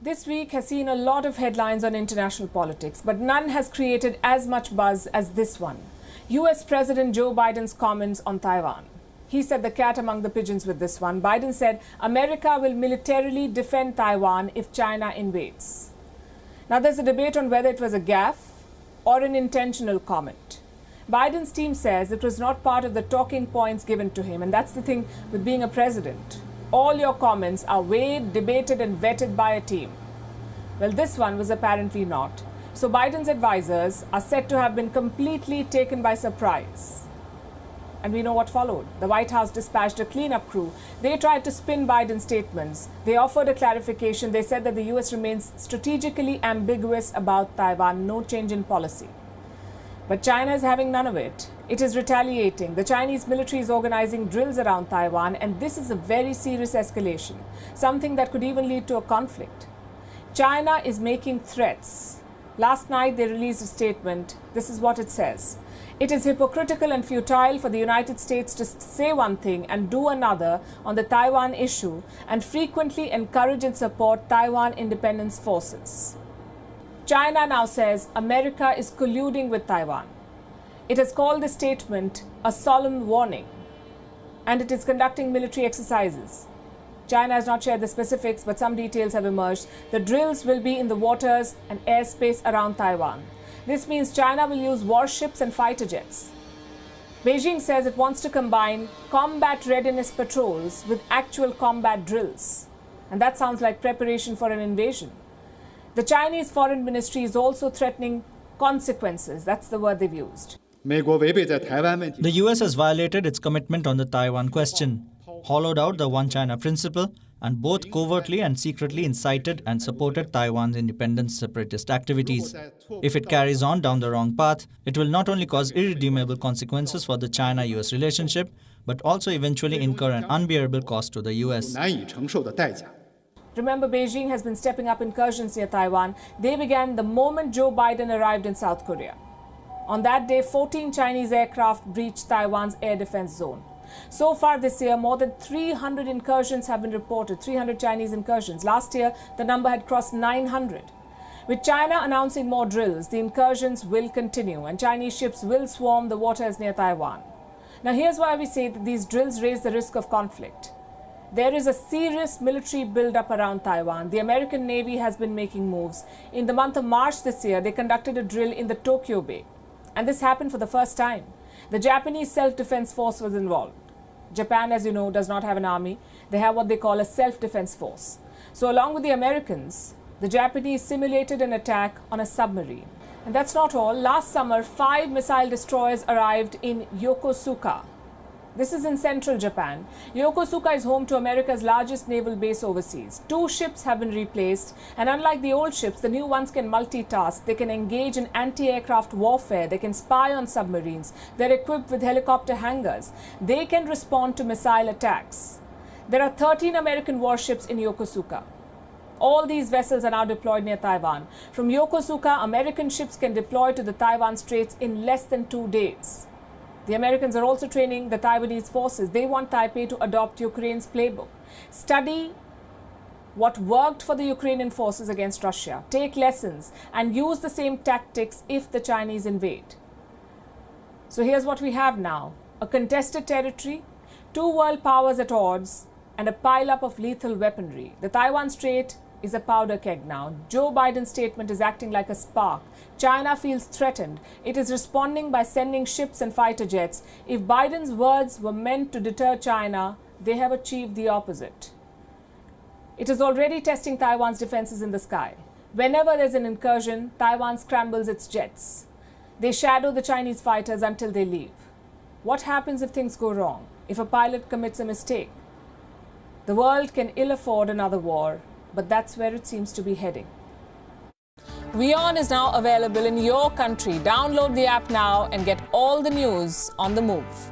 This week has seen a lot of headlines on international politics, but none has created as much buzz as this one. US President Joe Biden's comments on Taiwan. He set the cat among the pigeons with this one. Biden said America will militarily defend Taiwan if China invades. Now there's a debate on whether it was a gaffe or an intentional comment. Biden's team says it was not part of the talking points given to him, and that's the thing with being a president. All your comments are weighed, debated and vetted by a team. Well, this one was apparently not. So Biden's advisors are said to have been completely taken by surprise. And we know what followed. The White House dispatched a cleanup crew. They tried to spin Biden's statements. They offered a clarification. They said that the US remains strategically ambiguous about Taiwan, no change in policy. But China is having none of it. It is retaliating. The Chinese military is organizing drills around Taiwan, and this is a very serious escalation, something that could even lead to a conflict. China is making threats. Last night they released a statement. This is what it says. It is hypocritical and futile for the United States to say one thing and do another on the Taiwan issue and frequently encourage and support Taiwan independence forces. China now says America is colluding with Taiwan. It has called the statement a solemn warning, and it is conducting military exercises. China has not shared the specifics, but some details have emerged. The drills will be in the waters and airspace around Taiwan. This means China will use warships and fighter jets. Beijing says it wants to combine combat readiness patrols with actual combat drills. And that sounds like preparation for an invasion. The Chinese Foreign Ministry is also threatening consequences. That's the word they've used. The US has violated its commitment on the Taiwan question, hollowed out the One China principle, and both covertly and secretly incited and supported Taiwan's independence separatist activities. If it carries on down the wrong path, it will not only cause irredeemable consequences for the China-US relationship, but also eventually incur an unbearable cost to the US. Remember, Beijing has been stepping up incursions near Taiwan. They began the moment Joe Biden arrived in South Korea. On that day, 14 Chinese aircraft breached Taiwan's air defense zone. So far this year, more than 300 incursions have been reported, 300 Chinese incursions. Last year, the number had crossed 900. With China announcing more drills, the incursions will continue and Chinese ships will swarm the waters near Taiwan. Now, here's why we say that these drills raise the risk of conflict. There is a serious military build-up around Taiwan. The American Navy has been making moves. In the month of March this year, they conducted a drill in the Tokyo Bay. And this happened for the first time. The Japanese self-defense force was involved. Japan, as you know, does not have an army. They have what they call a self-defense force. So along with the Americans, the Japanese simulated an attack on a submarine. And that's not all. Last summer, 5 missile destroyers arrived in Yokosuka. This is in central Japan. Yokosuka is home to America's largest naval base overseas. 2 ships have been replaced, and unlike the old ships, the new ones can multitask. They can engage in anti-aircraft warfare. They can spy on submarines. They're equipped with helicopter hangars. They can respond to missile attacks. There are 13 American warships in Yokosuka. All these vessels are now deployed near Taiwan. From Yokosuka, American ships can deploy to the Taiwan Straits in less than 2 days. The Americans are also training the Taiwanese forces. They want Taipei to adopt Ukraine's playbook. Study what worked for the Ukrainian forces against Russia. Take lessons and use the same tactics if the Chinese invade. So here's what we have now. A contested territory, 2 world powers at odds, and a pile-up of lethal weaponry. The Taiwan Strait is a powder keg now. Joe Biden's statement is acting like a spark. China feels threatened. It is responding by sending ships and fighter jets. If Biden's words were meant to deter China, they have achieved the opposite. It is already testing Taiwan's defenses in the sky. Whenever there's an incursion, Taiwan scrambles its jets. They shadow the Chinese fighters until they leave. What happens if things go wrong? If a pilot commits a mistake? The world can ill afford another war, but that's where it seems to be heading. WION is now available in your country. Download the app now and get all the news on the move.